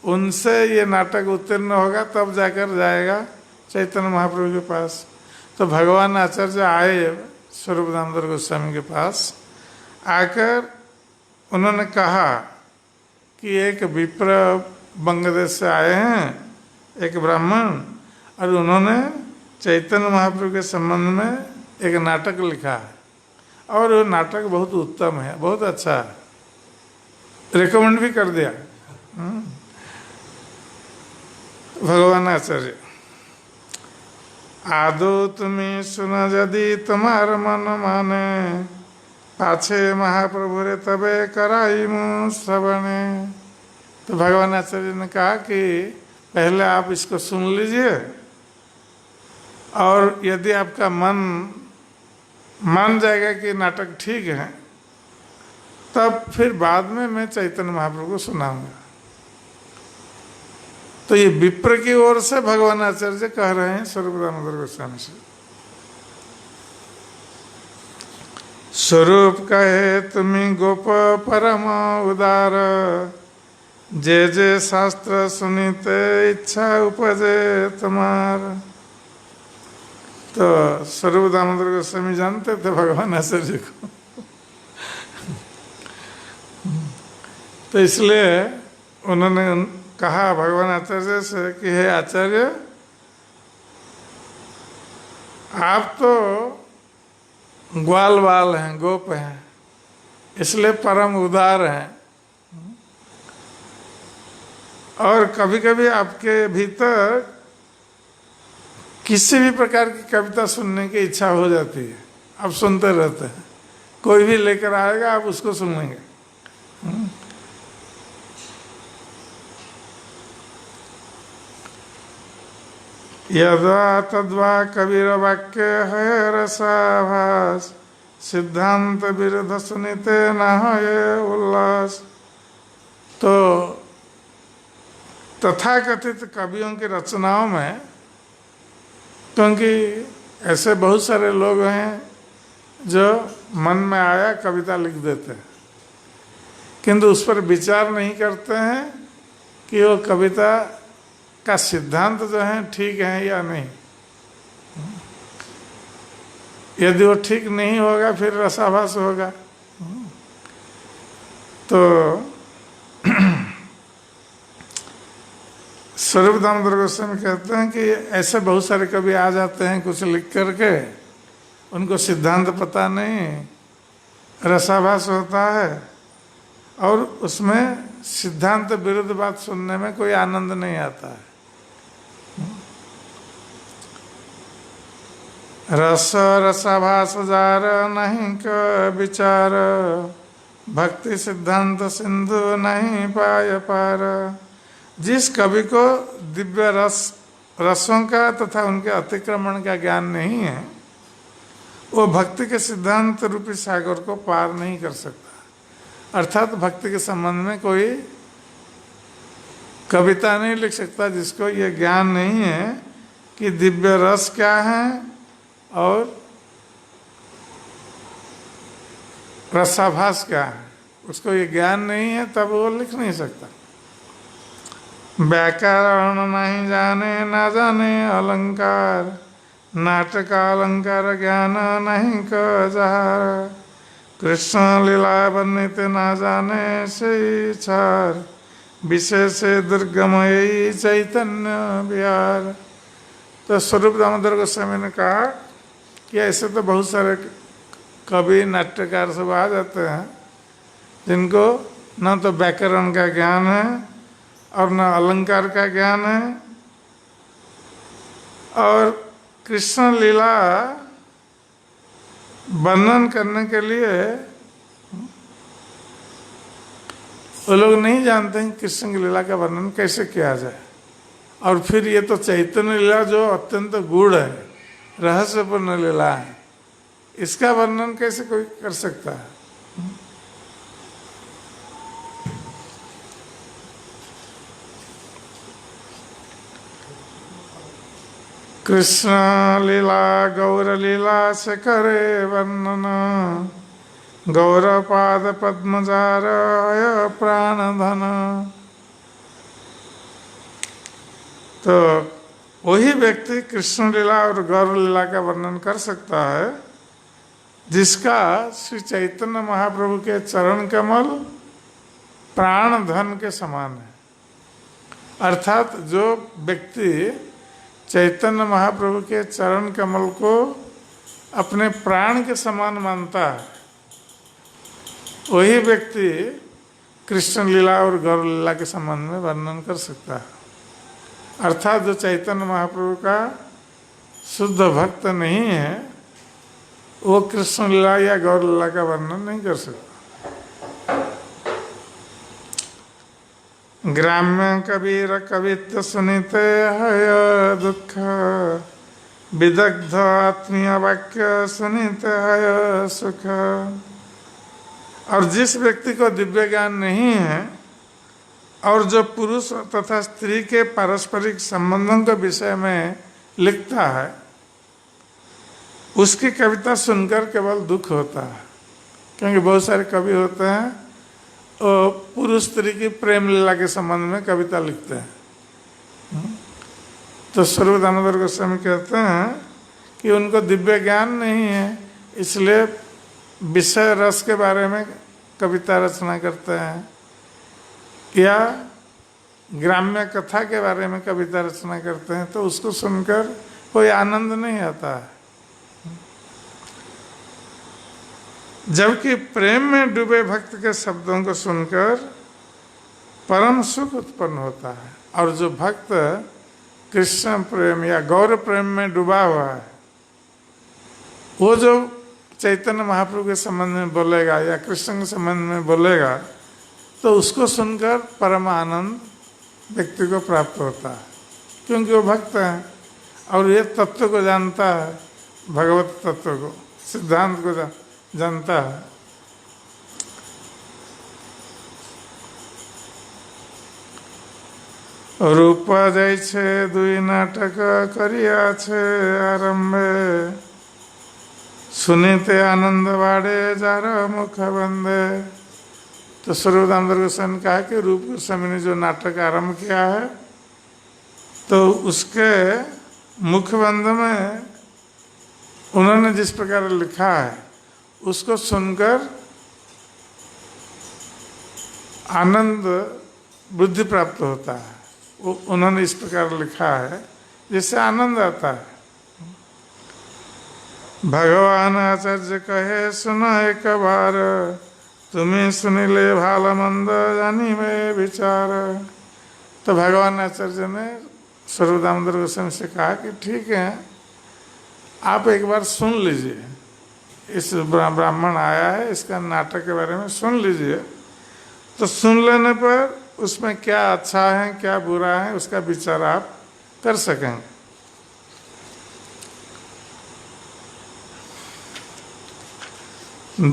उनसे ये नाटक उत्तीर्ण होगा तब जाकर जाएगा चैतन्य महाप्रभु के पास। तो भगवान आचार्य आए स्वरूप दामोदर गोस्वामी के पास, आकर उन्होंने कहा कि एक विप्र बंगदेश से आए हैं, एक ब्राह्मण, और उन्होंने चैतन्य महाप्रभु के संबंध में एक नाटक लिखा है, और वो नाटक बहुत उत्तम है, बहुत अच्छा है, रिकमेंड भी कर दिया भगवान आचार्य। आदो तुम्हें सुना यदि तुम्हार मन माने, पाछे महाप्रभु रे तबे कराई मुँह श्रवणे। तो भगवान आचार्य ने कहा कि पहले आप इसको सुन लीजिए, और यदि आपका मन मान जाएगा कि नाटक ठीक है, तब फिर बाद में मैं चैतन्य महाप्रभु को सुनाऊंगा। तो ये विप्र की ओर से भगवान आचार्य कह रहे हैं स्वरूप दामोदर गोस्वामी से। स्वरूप कहे तुम्हें गोप परम उदार, जे जे शास्त्र सुनीते इच्छा उपजे तुम्हार। तो स्वरूप दामोदर गोस्वामी जानते थे भगवान आचार्य को, तो इसलिए उन्होंने कहा भगवान आचार्य से कि हे आचार्य, आप तो ग्वाल बाल हैं, गोप हैं, इसलिए परम उदार हैं, और कभी कभी आपके भीतर किसी भी प्रकार की कविता सुनने की इच्छा हो जाती है, आप सुनते रहते हैं, कोई भी लेकर आएगा आप उसको सुनेंगे। यदा तद्वा कबीर वाक्य है रसाभास, सिद्धांत विरुद्ध सुनिते न ये उल्लास। तो तथाकथित कवियों की रचनाओं में, क्योंकि ऐसे बहुत सारे लोग हैं जो मन में आया कविता लिख देते हैं, किंतु उस पर विचार नहीं करते हैं कि वो कविता का सिद्धांत जो है ठीक है या नहीं। यदि वो ठीक नहीं होगा फिर रसाभास होगा। तो स्वरूप दामोदर गोस्वामी कहते हैं कि ऐसे बहुत सारे कवि आ जाते हैं कुछ लिख करके, उनको सिद्धांत पता नहीं, रसाभास होता है और उसमें सिद्धांत विरुद्ध बात सुनने में कोई आनंद नहीं आता है। रस रसाभास जार नहीं का विचार, भक्ति सिद्धांत सिंधु नहीं पाय पार। जिस कवि को दिव्य रसों का तथा उनके अतिक्रमण का ज्ञान नहीं है, वो भक्ति के सिद्धांत रूपी सागर को पार नहीं कर सकता। अर्थात भक्ति के संबंध में कोई कविता नहीं लिख सकता जिसको ये ज्ञान नहीं है कि दिव्य रस क्या है और रसाभास क्या है। उसको ये ज्ञान नहीं है तब वो लिख नहीं सकता। व्याकरण नहीं जाने ना जाने अलंकार, नाटक अलंकार ज्ञान नहीं का जहार। कृष्ण लीला वर्णित ना जाने से चार, विषय से दुर्गम यही चैतन्य विहार। तो स्वरूप दामोदर गोस्वामी ने कहा कि ऐसे तो बहुत सारे कवि नाट्यकार सब आ जाते हैं जिनको न तो व्याकरण का ज्ञान है और न अलंकार का ज्ञान है, और कृष्ण लीला वर्णन करने के लिए वो लोग नहीं जानते हैं कृष्ण की लीला का वर्णन कैसे किया जाए। और फिर ये तो चैतन्य लीला जो अत्यंत गूढ़ है, रहस्यपूर्ण लीला है, इसका वर्णन कैसे कोई कर सकता है। कृष्ण लीला गौर लीला से करे वर्णन, गौरपाद पद्मजार प्राण धन। तो वही व्यक्ति कृष्ण लीला और गौर लीला का वर्णन कर सकता है जिसका श्री चैतन्य महाप्रभु के चरण कमल प्राण धन के समान है। अर्थात जो व्यक्ति चैतन्य महाप्रभु के चरण कमल को अपने प्राण के समान मानता है, वही व्यक्ति कृष्ण लीला और गौर लीला के संबंध में वर्णन कर सकता है। अर्थात जो चैतन्य महाप्रभु का शुद्ध भक्त नहीं है वो कृष्ण लीला या गौर लीला का वर्णन नहीं कर सकता। ग्राम्य कबीर कवित्व सुनिते है दुख, विदग्ध आत्मीय वाक्य सुनिते है सुख। और जिस व्यक्ति को दिव्य ज्ञान नहीं है और जो पुरुष तथा स्त्री के पारस्परिक संबंधों के विषय में लिखता है, उसकी कविता सुनकर केवल दुख होता है। क्योंकि बहुत सारे कवि होते हैं और पुरुष स्त्री की प्रेम लीला के संबंध में कविता लिखते हैं। तो स्वरूप दामोदर गोस्वामी कहते हैं कि उनको दिव्य ज्ञान नहीं है, इसलिए विषय रस के बारे में कविता रचना करते हैं या ग्राम्य कथा के बारे में कविता रचना करते हैं, तो उसको सुनकर कोई आनंद नहीं आता है। जबकि प्रेम में डूबे भक्त के शब्दों को सुनकर परम सुख उत्पन्न होता है। और जो भक्त कृष्ण प्रेम या गौर प्रेम में डूबा हुआ है, वो जो चैतन्य महाप्रभु के संबंध में बोलेगा या कृष्ण के संबंध में बोलेगा, तो उसको सुनकर परम आनंद व्यक्ति को प्राप्त होता है, क्योंकि वो भक्त है। और ये तत्व को जानता है, भगवत तत्व को, सिद्धांत को जानता है। रूप जाइ छे दुई नाटक करिया छे आरंभे, सुनीते आनंद बाड़े जार मुख बंदे। तो स्वरूप दामोदर गोस्वामी ने कहा कि रूप गोस्वामी ने जो नाटक आरंभ किया है, तो उसके मुखबंद में उन्होंने जिस प्रकार लिखा है उसको सुनकर आनंद बुद्धि प्राप्त होता है। वो उन्होंने इस प्रकार लिखा है जिससे आनंद आता है। भगवान आचार्य कहे सुनो एक बार, तुम्हें सुनिले भाल मंद जानी में विचार। तो भगवान आचार्य ने स्वरूप दामोदर गोस्वामी से कहा कि ठीक है, आप एक बार सुन लीजिए, इस ब्राह्मण आया है, इसका नाटक के बारे में सुन लीजिए। तो सुन लेने पर उसमें क्या अच्छा है क्या बुरा है उसका विचार आप कर सकेंगे।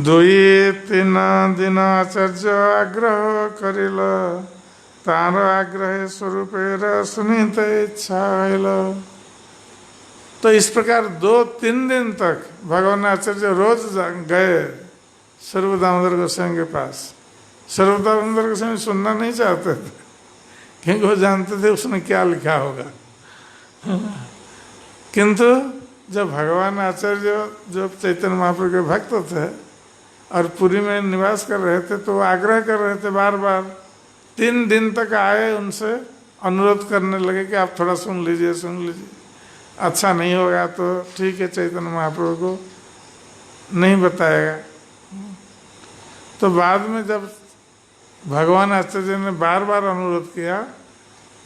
दुई तीन दिन आचार्य आग्रह करिल, तार आग्रह स्वरूपेर सुनिते इच्छा आइल। तो इस प्रकार 2-3 दिन तक भगवान आचार्य रोज गए स्वरूप दामोदर गोस्वामी के पास। स्वरूप दामोदर गोस्वामी सुनना नहीं चाहते थे, क्योंकि वो जानते थे उसने क्या लिखा होगा। किंतु जब भगवान आचार्य जो चैतन्य महाप्रभु के भक्त थे और पुरी में निवास कर रहे थे, तो वो आग्रह कर रहे थे बार बार। 3 दिन तक आए, उनसे अनुरोध करने लगे कि आप थोड़ा सुन लीजिए, सुन लीजिए, अच्छा नहीं होगा तो ठीक है, चैतन्य महाप्रभु को नहीं बताएगा। तो बाद में जब भगवान आचार्य ने बार बार अनुरोध किया,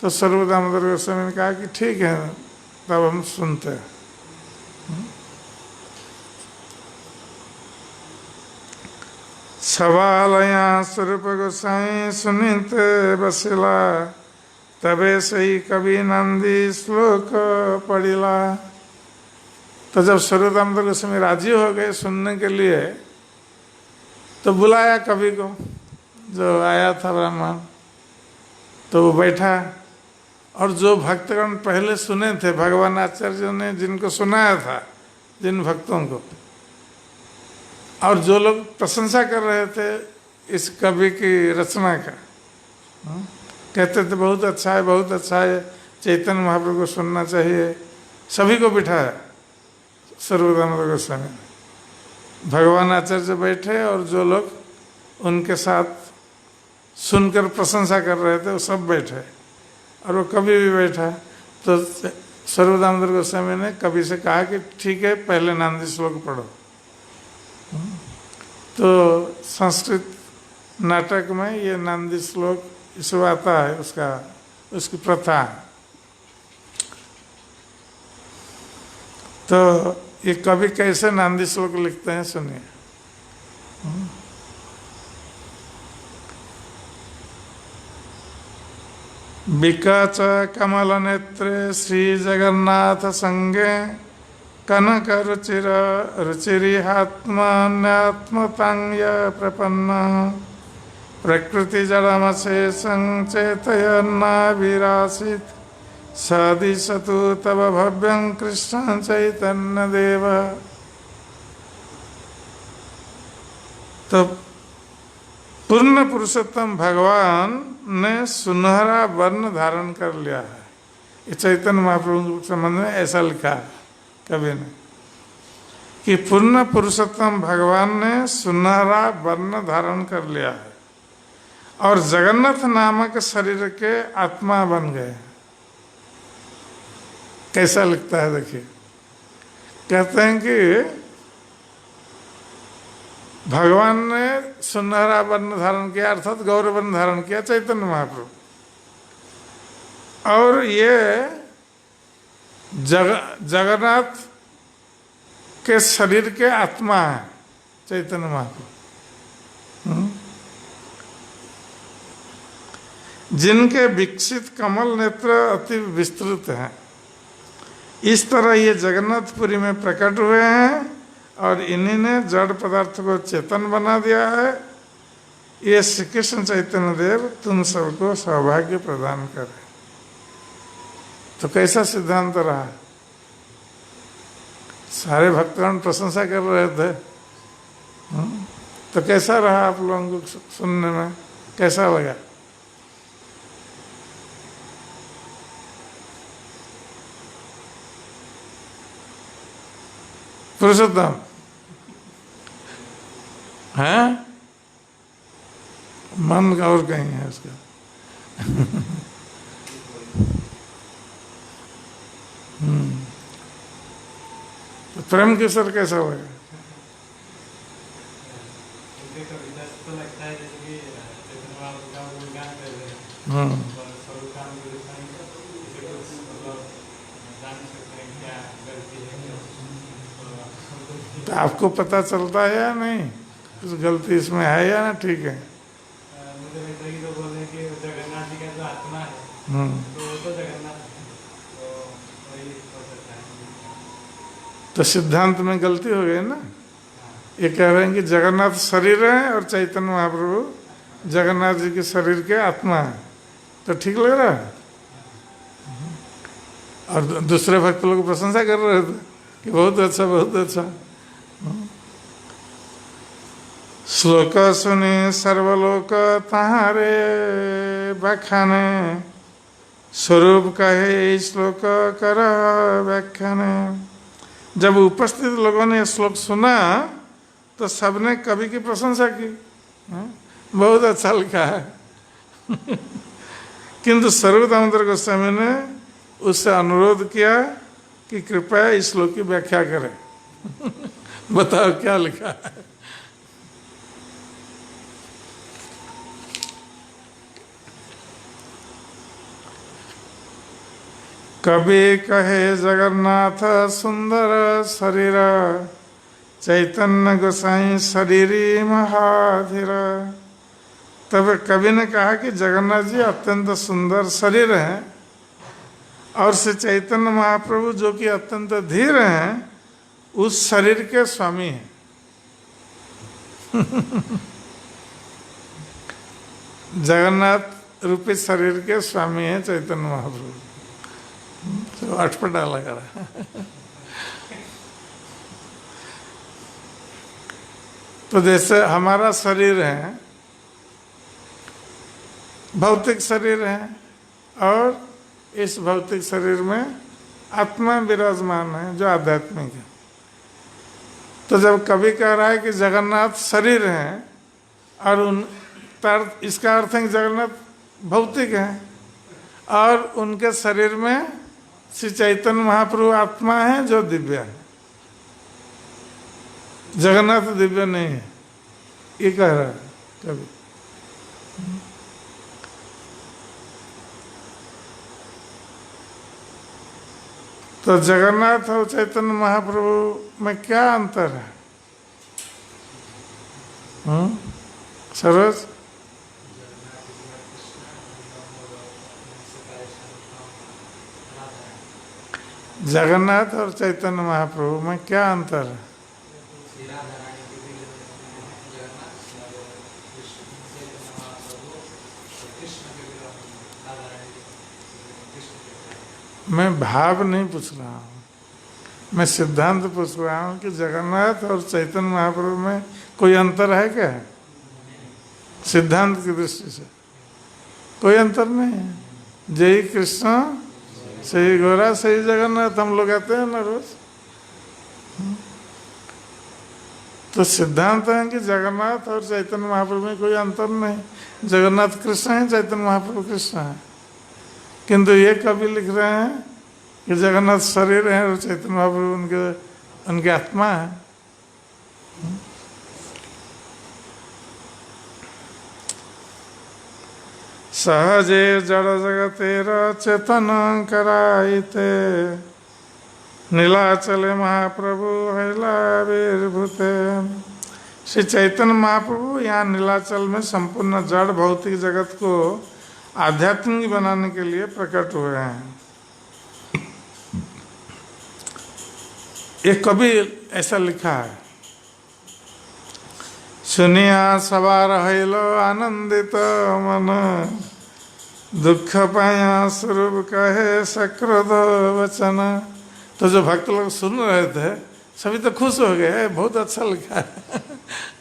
तो स्वरूप दामोदर गोस्वामी ने कहा कि ठीक है, तब हम सुनते हैं। सवालया स्वरूप गोसाई सुनिते बसिला, तबे सही कवि नंदी श्लोक पढ़िला। तो जब स्वरूप दामोदर गोस्वामी राजी हो गए सुनने के लिए, तो बुलाया कवि को, जो आया था ब्राह्मण। तो वो बैठा, और जो भक्तगण पहले सुने थे, भगवान आचार्य ने जिनको सुनाया था, जिन भक्तों को, और जो लोग प्रशंसा कर रहे थे इस कवि की रचना का, कहते थे बहुत अच्छा है, बहुत अच्छा है, चैतन्य महाप्रभु को सुनना चाहिए, सभी को बिठाया स्वरूप दामोदर गोस्वामी। भगवान आचार्य बैठे और जो लोग उनके साथ सुनकर प्रशंसा कर रहे थे वो सब बैठे, और वो कवि भी बैठा। तो स्वरूप दामोदर गोस्वामी ने कवि से कहा कि ठीक है, पहले नांदी श्लोक पढ़ो। तो संस्कृत नाटक में ये नांदी श्लोक इसमें आता है, उसकी प्रथा। तो ये कवि कैसे नांदी श्लोक लिखते हैं सुनिए। विकाच कमल नेत्रे श्री जगन्नाथ संगे, कनक रुचिर रुचिरिहात्मन्यात्मतांग प्रपन्न, प्रकृति जड़मशेषं चेतयन्नाभिरासीत्, सदिशतु तव भव्यं कृष्ण चैतन्य देव। तो पूर्ण पुरुषोत्तम भगवान ने सुनहरा वर्ण धारण कर लिया है। ये चैतन्य महाप्रभु के संबंध में ऐसा लिखा है कवि ने कि पूर्ण पुरुषोत्तम भगवान ने सुनहरा वर्ण धारण कर लिया है और जगन्नाथ नामक शरीर के आत्मा बन गए। कैसा लिखता है देखिए, कहते हैं कि भगवान ने सुनहरा वर्ण धारण किया, अर्थात गौर वर्ण धारण किया चैतन्य महाप्रभु, और ये जगन्नाथ के शरीर के आत्मा है चैतन्य महाप्रभु, जिनके विकसित कमल नेत्र अति विस्तृत हैं। इस तरह ये जगन्नाथपुरी में प्रकट हुए हैं और इन्हीं ने जड़ पदार्थ को चेतन बना दिया है। ये श्री कृष्ण चैतन्य देव तुम सबको सौभाग्य प्रदान करे। तो कैसा सिद्धांत रहा? सारे भक्तगण प्रशंसा कर रहे थे। तो कैसा रहा आप लोगों को सुनने में, कैसा लगा? पुरुषोत्तम है, मन का और कहीं है उसका। तो प्रेम किशोर कैसा लगा? तो आपको पता चलता है या नहीं कुछ गलती इसमें है या ना? ठीक है। मुझे लगता है कि तो बोल रहे हैं कि जगन्नाथ जी का जो आत्मा है तो वो तो जगन्नाथ है, तो वही हो सकता है। तो सिद्धांत में गलती हो गई ना। ये कह रहे हैं कि जगन्नाथ शरीर है और चैतन्य महाप्रभु जगन्नाथ जी के शरीर के आत्मा है। तो ठीक लग रहा है। और दूसरे भक्त लोग प्रशंसा कर रहे थे कि बहुत अच्छा, बहुत अच्छा। श्लोक सुने सर्वलोक तहारे व्याख्याने, स्वरूप कहे श्लोक कर व्याख्याने। जब उपस्थित लोगों ने श्लोक सुना तो सबने कवि की प्रशंसा की, बहुत अच्छा लिखा है। किंतु स्वरूप दामोदर गोस्वामी ने उससे अनुरोध किया कि कृपया इस श्लोक की व्याख्या करें। बताओ क्या लिखा है। कवि कहे जगन्नाथ सुंदर शरीर, चैतन्य गोसाई शरीरी महाधीर। तब कवि ने कहा कि जगन्नाथ जी अत्यंत सुंदर शरीर हैं और श्री चैतन्य महाप्रभु जो कि अत्यंत धीर हैं उस शरीर के स्वामी हैं। जगन्नाथ रूपी शरीर के स्वामी हैं चैतन्य महाप्रभु। तो अटपटा लग रहा है। तो जैसे हमारा शरीर है, भौतिक शरीर है, और इस भौतिक शरीर में आत्मा विराजमान है जो आध्यात्मिक है। तो जब कवि कह रहा है कि जगन्नाथ शरीर है और इसका अर्थ है कि जगन्नाथ भौतिक है और उनके शरीर में श्री चैतन्य महाप्रभु आत्मा है जो दिव्य है। जगन्नाथ दिव्य नहीं है, ये कह रहा है कवि। तो जगन्नाथ और चैतन्य महाप्रभु में क्या अंतर है? सरोज, जगन्नाथ और चैतन्य महाप्रभु में क्या अंतर है? मैं भाव नहीं पूछ रहा हूँ, मैं सिद्धांत पूछ रहा हूँ कि जगन्नाथ और चैतन्य महाप्रभु में कोई अंतर है क्या? सिद्धांत की दृष्टि से कोई अंतर नहीं है। जय कृष्ण सही गौरा सही जगन्नाथ हम लोग आते हैं ना रोज। तो सिद्धांत है कि जगन्नाथ और चैतन्य महाप्रभु में कोई अंतर नहीं। जगन्नाथ कृष्ण है, चैतन्य महाप्रभु कृष्ण है। किंतु ये कवि लिख रहे हैं कि जगन्नाथ शरीर है और चैतन्य महाप्रभु उनके आत्मा है। सहजे जड़ जगतेर चेतन कराइते, नीलाचले महाप्रभु हैलाविर्भूते। श्री चैतन्य महाप्रभु यहाँ नीलाचल में संपूर्ण जड़ भौतिक जगत को आध्यात्मिक बनाने के लिए प्रकट हुए हैं। एक कवि ऐसा लिखा है, सुनिया सवार हैलो आनंदित मन, दुख पाया स्वरूप कहे सकृद वचन। तो जो भक्त लोग सुन रहे थे सभी तो खुश हो गए, बहुत अच्छा लिखा है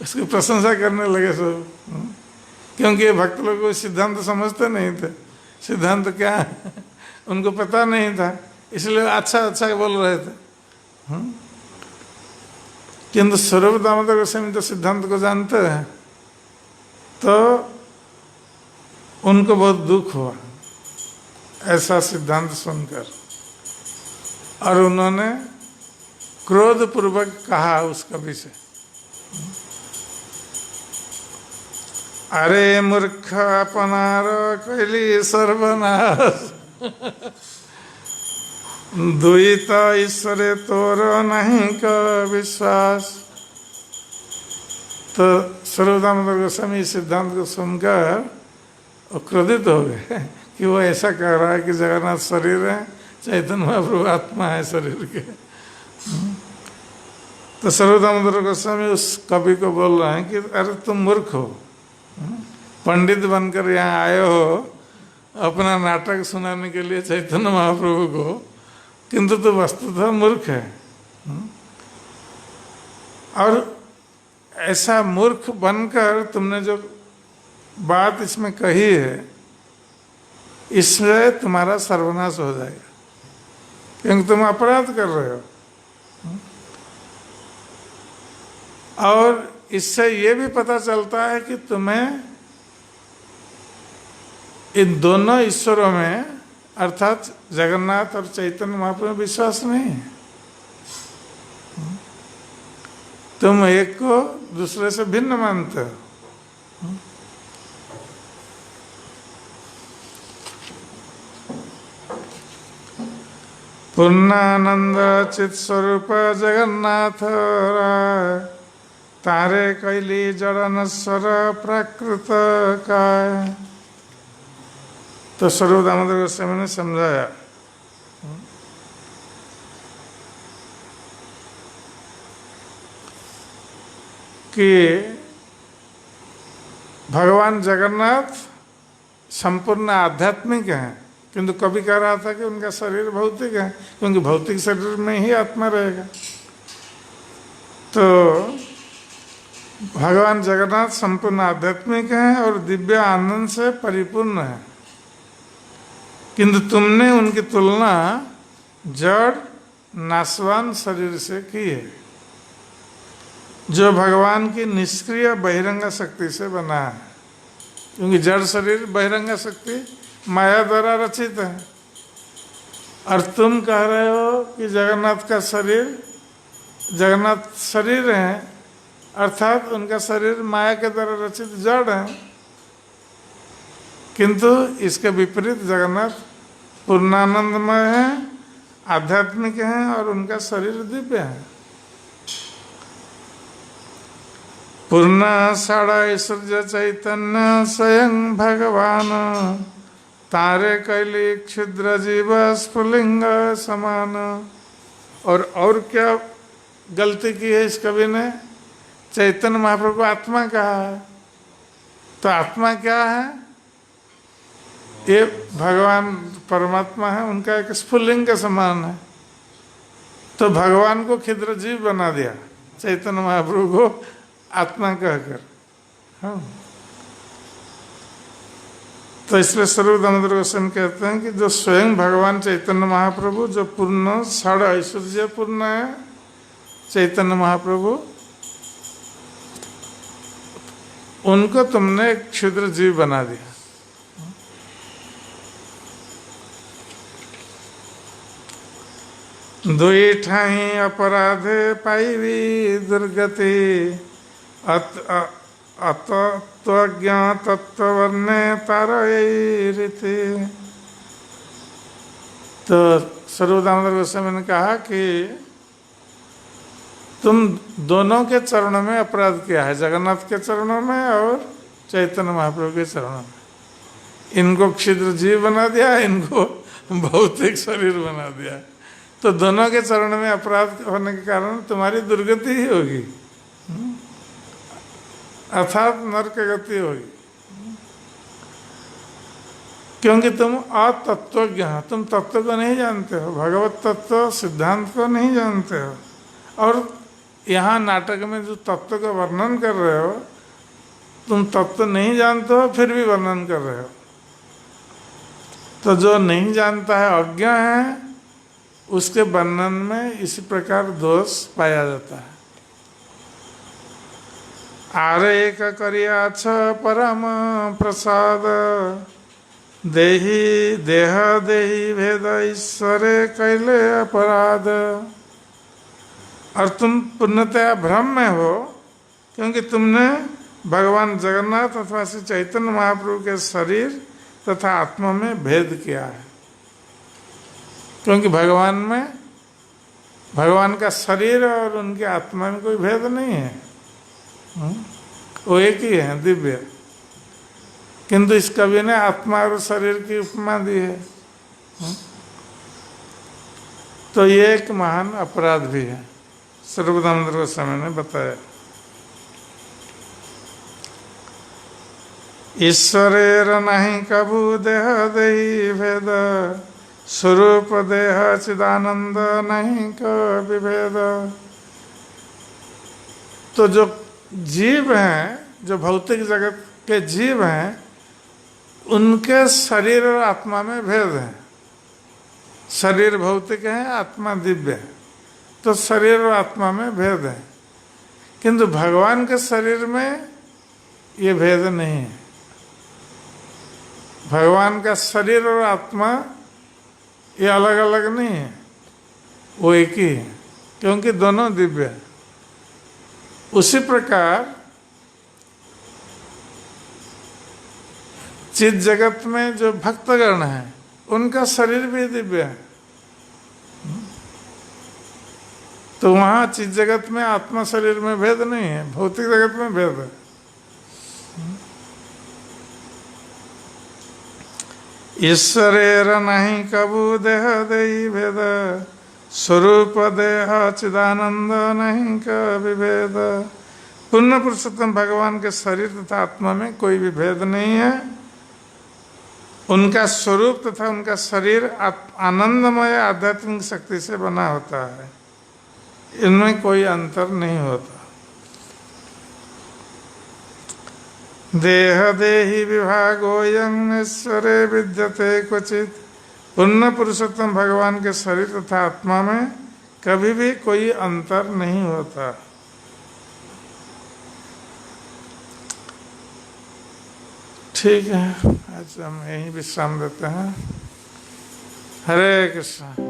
उसकी प्रशंसा करने लगे सब। क्योंकि ये भक्त लोग को सिद्धांत समझते नहीं थे, सिद्धांत क्या है उनको पता नहीं था, इसलिए अच्छा अच्छा बोल रहे थे। किंतु स्वरूप दामोदर गोस्वामी तो सिद्धांत को जानते हैं, तो उनको बहुत दुख हुआ ऐसा सिद्धांत सुनकर, और उन्होंने क्रोध पूर्वक कहा उस कवि से, अरे मूर्ख अपनार कैली सर्वनाश, द्वैत ईश्वरे तोर नहीं का विश्वास। तो स्वरूप दामोदर गोस्वामी सिद्धांत को सुनकर वो क्रोधित हो गए कि वो ऐसा कह रहा है कि जगन्नाथ शरीर है, चैतन्य महाप्रभु आत्मा है शरीर के। तो स्वरूप दामोदर गोस्वामी उस कवि को बोल रहे हैं कि अरे तुम मूर्ख हो, पंडित बनकर यहाँ आए हो अपना नाटक सुनाने के लिए चैतन्य महाप्रभु को, किंतु तो वस्तुतः मूर्ख है। और ऐसा मूर्ख बनकर तुमने जो बात इसमें कही है, इससे तुम्हारा सर्वनाश हो जाएगा, क्योंकि तुम अपराध कर रहे हो। और इससे ये भी पता चलता है कि तुम्हें इन दोनों ईश्वरों में अर्थात जगन्नाथ और चैतन्य महाप्रभु में विश्वास नहीं है। तुम एक को दूसरे से भिन्न मानते हो। पूर्णानंद चित स्वरूप जगन्नाथ राय, तारे कैली जड़नस्वर प्राकृत काय। तो स्वरूप दामोदर गोस्वामी ने समझाया कि भगवान जगन्नाथ संपूर्ण आध्यात्मिक हैं, किंतु कभी कह रहा था कि उनका शरीर भौतिक है, क्योंकि भौतिक शरीर में ही आत्मा रहेगा। तो भगवान जगन्नाथ संपूर्ण आध्यात्मिक हैं और दिव्य आनंद से परिपूर्ण है, किंतु तुमने उनकी तुलना जड़ नाशवान शरीर से की है, जो भगवान की निष्क्रिय बहिरंग शक्ति से बना है। क्योंकि जड़ शरीर बहिरंग शक्ति माया द्वारा रचित है, और तुम कह रहे हो कि जगन्नाथ का शरीर, जगन्नाथ शरीर है अर्थात उनका शरीर माया के द्वारा रचित जड़ है, किंतु इसके विपरीत जगन्नाथ पूर्णानंदमय है, आध्यात्मिक है और उनका शरीर दिव्य है। पूर्ण साड़ा ऐश्वर्य चैतन्य स्वयं भगवान, तारे कैली क्षुद्र जीव स्फुलिंग समान। और क्या गलती की है इस कवि ने? चैतन्य महाप्रभु को आत्मा कहा है, तो आत्मा क्या है? ये भगवान परमात्मा है, उनका एक स्फुलिंग के समान है। तो भगवान को क्षुद्र जीव बना दिया चैतन्य महाप्रभु को आत्मा कहकर। हाँ, तो इसलिए स्वरूप दामोदर गोस्वामी कहते हैं कि जो स्वयं भगवान चैतन्य महाप्रभु, जो पूर्ण षड ऐश्वर्य पूर्ण है चैतन्य महाप्रभु, उनको तुमने एक क्षुद्र जीव बना दिया। दुई ठाई अपराधे पाइवी दुर्गति, तत्व तत्वर्णे तारयी रीति। तो स्वरूप दामोदर गोस्वामी ने कहा कि तुम दोनों के चरणों में अपराध किया है, जगन्नाथ के चरणों में और चैतन्य महाप्रभु के चरणों में। इनको क्षुद्र जीव बना दिया, इनको भौतिक शरीर बना दिया। तो तो दोनों के चरण में अपराध होने के कारण तुम्हारी दुर्गति ही होगी, अर्थात नरक गति होगी। क्योंकि तुम अतत्वज्ञ हो, तुम तत्व को नहीं जानते हो, भगवत तत्व सिद्धांत को नहीं जानते हो। और यहाँ नाटक में जो तत्व का वर्णन कर रहे हो, तुम तत्व नहीं जानते हो फिर भी वर्णन कर रहे हो। तो जो नहीं जानता है, अज्ञ है, उसके वर्णन में इसी प्रकार दोष पाया जाता है। आरे एक करिया छ परम प्रसाद, देही देह देही भेद ईश्वरे कैले अपराध। और तुम पूर्णतया भ्रम में हो, क्योंकि तुमने भगवान जगन्नाथ अथवा श्री चैतन्य महाप्रभु के शरीर तथा आत्मा में भेद किया है। क्योंकि भगवान का शरीर और उनकी आत्मा में कोई भेद नहीं है, वो एक ही है, दिव्य। किंतु इस कवि ने आत्मा और शरीर की उपमा दी है। तो ये एक महान अपराध भी है, सर्वदानंद गोस्वामी ने बताया। ईश्वरेर नहीं कबू देह देही भेद, स्वरूप देह चिदानंद नहीं क विभेद। तो जो जीव हैं, जो भौतिक जगत के जीव हैं, उनके शरीर और आत्मा में भेद है। शरीर भौतिक है, आत्मा दिव्य है, तो शरीर और आत्मा में भेद है। किंतु भगवान के शरीर में ये भेद नहीं है। भगवान का शरीर और आत्मा ये अलग अलग नहीं है, वो एक ही है, क्योंकि दोनों दिव्य है। उसी प्रकार चित जगत में जो भक्तगण हैं, उनका शरीर भी दिव्य है। तो वहाँ चित जगत में आत्मा शरीर में भेद नहीं है, भौतिक जगत में भेद है। ईश्वरेर नहीं कबू देह देही भेद, स्वरूप देह चिदानंद नहीं का विभेद। पूर्ण पुरुषोत्तम भगवान के शरीर तथा आत्मा में कोई भी भेद नहीं है। उनका स्वरूप तथा उनका शरीर आनंदमय आध्यात्मिक शक्ति से बना होता है, इनमें कोई अंतर नहीं होता। देह देही विभागोऽयं ईश्वरे विद्यते क्वचित्। पूर्ण पुरुषोत्तम भगवान के शरीर तथा आत्मा में कभी भी कोई अंतर नहीं होता। ठीक है, आज हम यहीं विश्राम देते हैं। हरे कृष्ण।